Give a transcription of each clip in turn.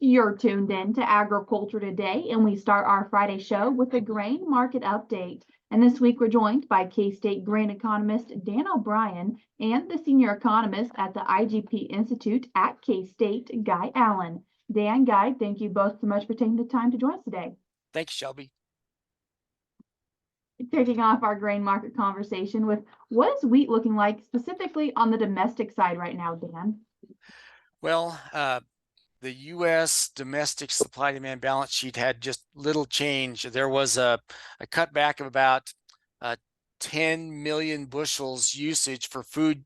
You're tuned in to Agriculture Today, and we start our Friday show with a grain market update. And this week we're joined by K-State grain economist Dan O'Brien and the senior economist at the IGP Institute at K-State, Guy Allen. Dan, Guy, thank you both so much for taking the time to join us today. Thanks, Shelby. Kicking off our grain market conversation with what is wheat looking like specifically on the domestic side right now, Dan? Well, the U.S. domestic supply-demand balance sheet had just little change. There was a cutback of about 10 million bushels usage for food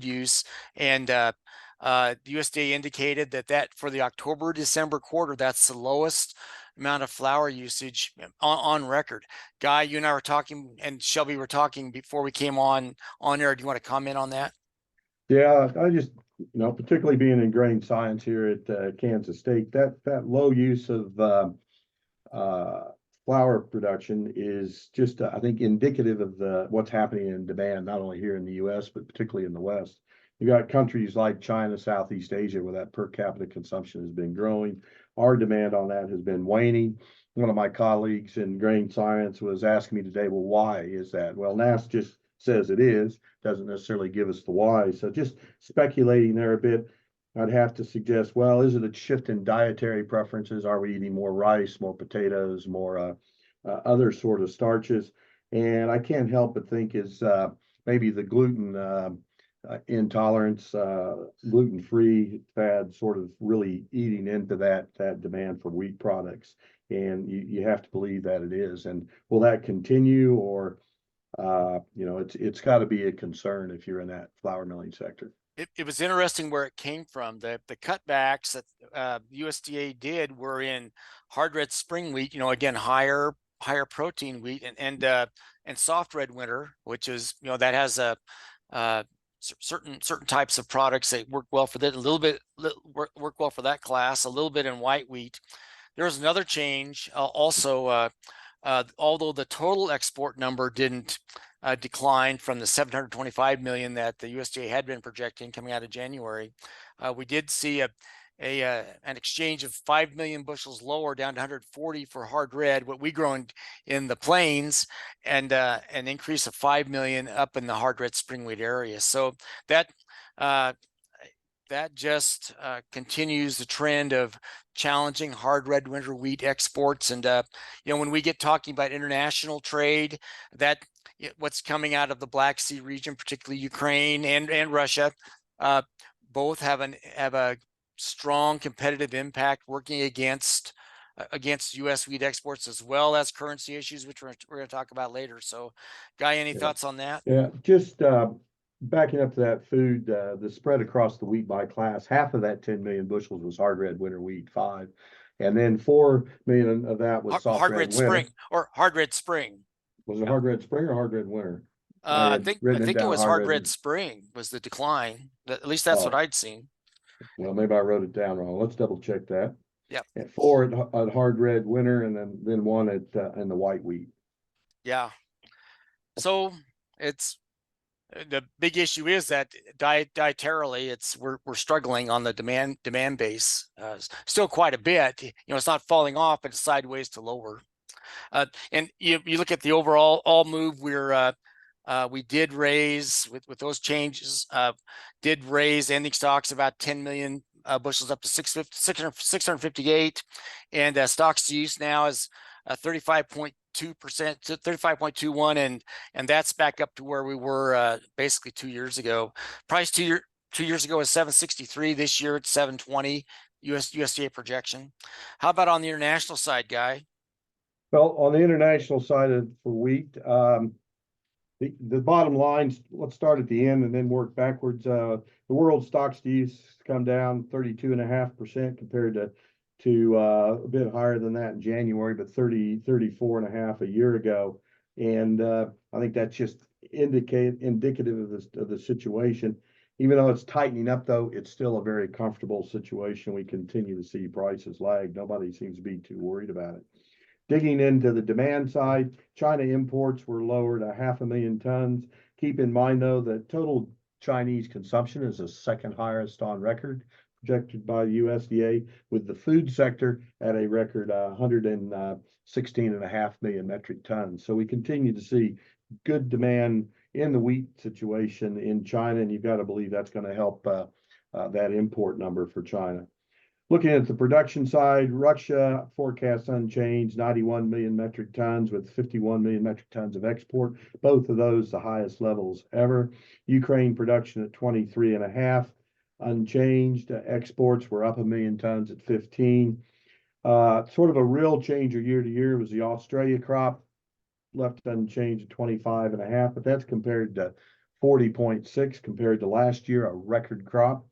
use, and the USDA indicated that for the October-December quarter, that's the lowest amount of flour usage on record. Guy, you and I were talking, and Shelby were talking before we came on air. Do you want to comment on that? Yeah, I just, particularly being in grain science here at Kansas State, that low use of flour production is just, I think, indicative of what's happening in demand, not only here in the U.S., but particularly in the West. You got countries like China, Southeast Asia, where that per capita consumption has been growing. Our demand on that has been waning. One of my colleagues in grain science was asking me today, well, why is that? Well, NAS just says it is, doesn't necessarily give us the why. So just speculating there a bit, I'd have to suggest, well, is it a shift in dietary preferences? Are we eating more rice, more potatoes, more other sort of starches? And I can't help but think is maybe the gluten intolerance, gluten-free fad sort of really eating into that demand for wheat products. And you have to believe that it is. And will that continue, or it's got to be a concern if you're in that flour milling sector. It was interesting where it came from. The cutbacks that USDA did were in hard red spring wheat, again, higher protein wheat, and soft red winter, which is, that has a certain types of products that work well for that, work well for that class, a little bit in white wheat. There's another change also. Although the total export number didn't decline from the 725 million that the USDA had been projecting coming out of January, we did see an exchange of 5 million bushels lower, down to 140 for hard red, what we grow in the plains, and an increase of 5 million up in the hard red spring wheat area. So that just continues the trend of challenging hard red winter wheat exports. And when we get talking about international trade, that what's coming out of the Black Sea region, particularly Ukraine and Russia, both have a strong competitive impact working against U.S. wheat exports, as well as currency issues, which we're going to talk about later. So, Guy, any thoughts on that? Yeah, just backing up to that food, the spread across the wheat by class, half of that 10 million bushels was hard red winter wheat, 5. And then 4 million of that was soft hard red red winter. spring, or hard red spring. Was it hard red spring or hard red winter? I think it was hard red spring was the decline. At least that's what I'd seen. Well, maybe I wrote it down wrong. Let's double check that. Yeah. 4 at hard red winter, and then 1 at in the white wheat. Yeah. So it's the big issue is that dietarily we're struggling on the demand base, still quite a bit. It's not falling off, but it's sideways to lower. And you look at the overall move, we did raise with those changes, did raise ending stocks about 10 million bushels up to 658, and stocks to use now is 35.2% to 35.21, and that's back up to where we were basically 2 years ago. Price 2 years ago was 763. This year it's 720 USDA projection. How about on the international side, Guy? Well, on the international side for wheat, the bottom line, let's start at the end and then work backwards. The world stocks to use come down 32.5% compared to a bit higher than that in January, but 34.5 a year ago. And I think that's just indicative of the situation. Even though it's tightening up, though, it's still a very comfortable situation. We continue to see prices lag. Nobody seems to be too worried about it. Digging into the demand side, China imports were lowered 500,000 tons. Keep in mind, though, that total Chinese consumption is the second highest on record, projected by the USDA, with the food sector at a record 116.5 million metric tons. So we continue to see good demand in the wheat situation in China, and you've got to believe that's going to help that import number for China. Looking at the production side, Russia forecast unchanged, 91 million metric tons with 51 million metric tons of export. Both of those the highest levels ever. Ukraine production at 23.5, unchanged. Exports were up 1 million tons at 15. Sort of a real changer year to year was the Australia crop, left unchanged at 25.5, but that's compared to 40.6 compared to last year, a record crop.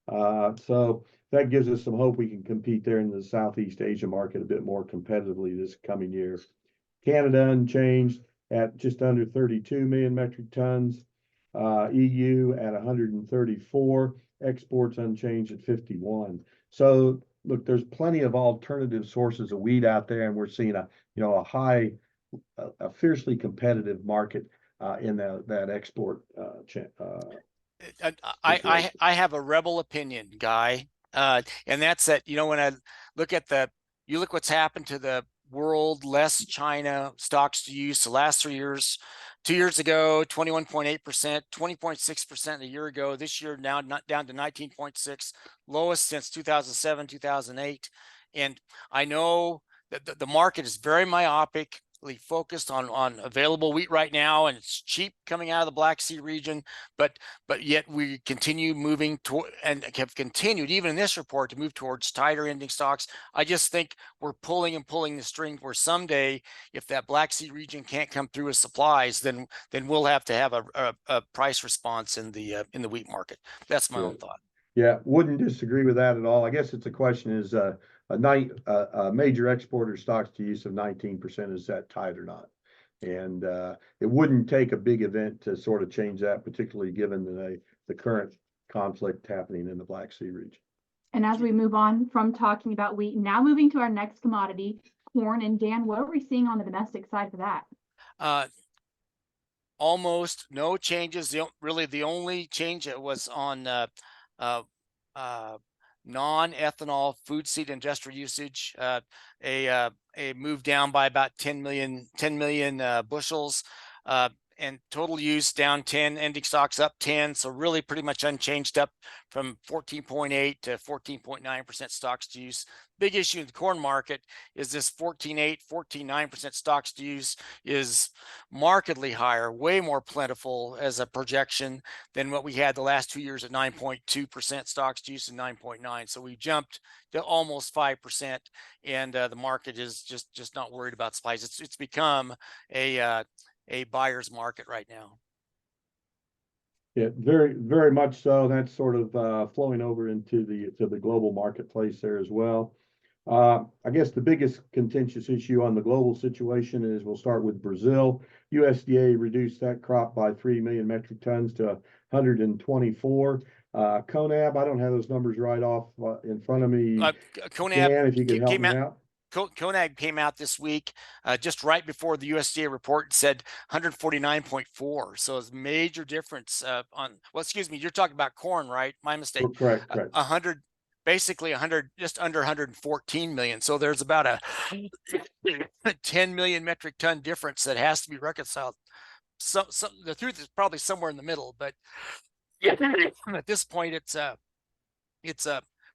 So that gives us some hope we can compete there in the Southeast Asia market a bit more competitively this coming year. Canada unchanged at just under 32 million metric tons. EU at 134, exports unchanged at 51. So look, there's plenty of alternative sources of wheat out there, and we're seeing a fiercely competitive market in that export I have a rebel opinion, Guy, and that's that, when I look at you look what's happened to the world less China stocks to use the last 3 years. 2 years ago, 21.8%, 20.6% a year ago. This year now down to 19.6, lowest since 2007, 2008. And I know that the market is very myopic, focused on available wheat right now, and it's cheap coming out of the Black Sea region, but yet we continue moving toward, and have continued even in this report, to move towards tighter ending stocks. I just think we're pulling the string, where someday, if that Black Sea region can't come through with supplies, then we'll have to have a price response in the wheat market. That's my own thought. Yeah, wouldn't disagree with that at all. I guess it's a question is a major exporter stocks to use of 19%, is that tight or not? And it wouldn't take a big event to sort of change that, particularly given the current conflict happening in the Black Sea region. And as we move on from talking about wheat, now moving to our next commodity, corn. And Dan, what are we seeing on the domestic side for that? Almost no changes. Really, the only change that was on non-ethanol food seed industrial usage, a move down by about 10 million bushels, and total use down 10, ending stocks up 10. So really pretty much unchanged, up from 14.8 to 14.9% stocks to use. Big issue in the corn market is this 14.8, 14.9% stocks to use is markedly higher, way more plentiful as a projection than what we had the last 2 years at 9.2% stocks to use and 9.9. So we jumped to almost 5%, and the market is just not worried about supplies. It's become a buyer's market right now. Yeah, very, very much so. That's sort of flowing over into the global marketplace there as well. I guess the biggest contentious issue on the global situation is, we'll start with Brazil. USDA reduced that crop by 3 million metric tons to 124. CONAB, I don't have those numbers right off in front of me. CONAB, Dan, if you could help me out. CONAG came out this week, just right before the USDA report, said 149.4. So it's a major difference excuse me, you're talking about corn, right? My mistake. Correct. 100, basically 100, just under 114 million. So there's about a 10 million metric ton difference that has to be reconciled. So the truth is probably somewhere in the middle, but at this point, it's a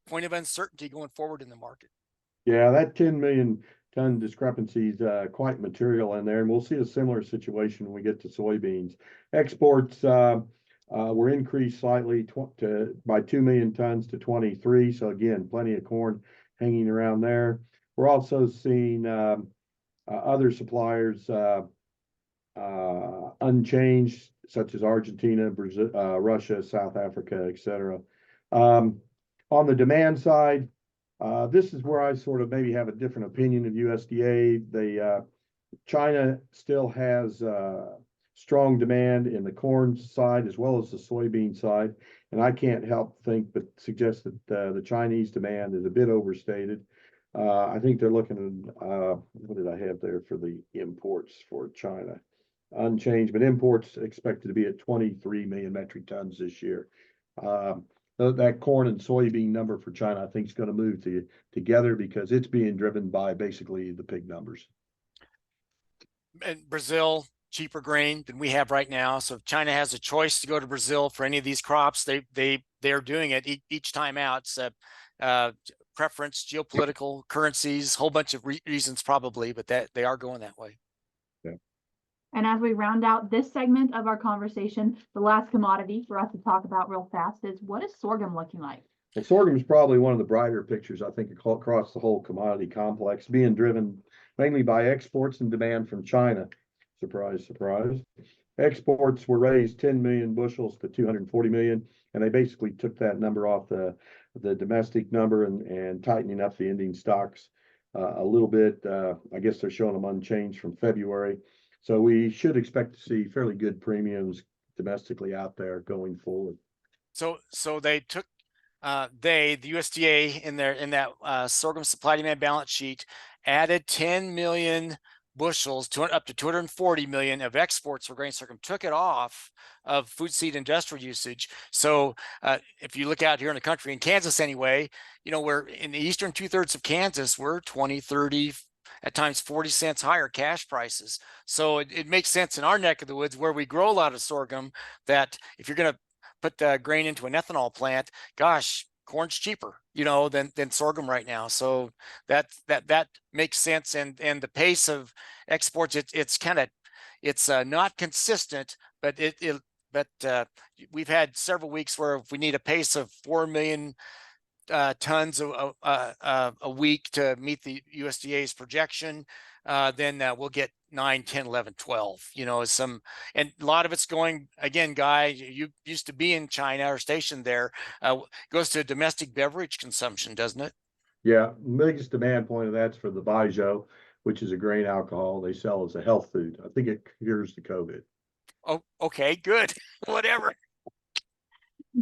point of uncertainty going forward in the market. Yeah, that 10 million ton discrepancy is quite material in there, and we'll see a similar situation when we get to soybeans. Exports were increased slightly by 2 million tons to 23. So again, plenty of corn hanging around there. We're also seeing other suppliers unchanged, such as Argentina, Brazil, Russia, South Africa, etc. On the demand side, this is where I sort of maybe have a different opinion of USDA. China still has strong demand in the corn side as well as the soybean side, and I can't help think but suggest that the Chinese demand is a bit overstated. I think they're looking at what did I have there for the imports for China? Unchanged, but imports expected to be at 23 million metric tons this year. that corn and soybean number for China, I think, is going to move together because it's being driven by basically the pig numbers. And Brazil, cheaper grain than we have right now. So if China has a choice to go to Brazil for any of these crops, they're doing it each time out. It's preference, geopolitical, currencies, whole bunch of reasons probably, but that they are going that way. And as we round out this segment of our conversation, the last commodity for us to talk about real fast is, what is sorghum looking like? Well, sorghum is probably one of the brighter pictures, I think, across the whole commodity complex, being driven mainly by exports and demand from China. Surprise, surprise. Exports were raised 10 million bushels to 240 million, and they basically took that number off the domestic number and tightening up the ending stocks a little bit. I guess they're showing them unchanged from February. So we should expect to see fairly good premiums domestically out there going forward. So they took the USDA in that sorghum supply demand balance sheet added 10 million bushels to up to 240 million of exports for grain sorghum, took it off of food seed industrial usage. So if you look out here in the country, in Kansas anyway, we're in the eastern 2/3 of Kansas, we're 20, 30, at times 40 cents higher cash prices. So it makes sense in our neck of the woods where we grow a lot of sorghum that if you're going to put the grain into an ethanol plant, gosh, corn's cheaper, than sorghum right now. So that makes sense. And the pace of exports, it's not consistent, but we've had several weeks where if we need a pace of 4 million tons a week to meet the USDA's projection, then we'll get 9, 10, 11, 12, and a lot of it's going, again, Guy, you used to be in China or stationed there, goes to domestic beverage consumption, doesn't it? Yeah, the biggest demand point of that's for the Baijiu, which is a grain alcohol they sell as a health food. I think it cures the COVID. Oh, okay, good. Whatever.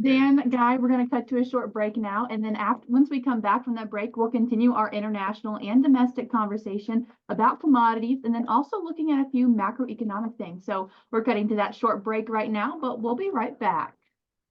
Dan, Guy, we're going to cut to a short break now. And then once we come back from that break, we'll continue our international and domestic conversation about commodities and then also looking at a few macroeconomic things. So we're cutting to that short break right now, but we'll be right back.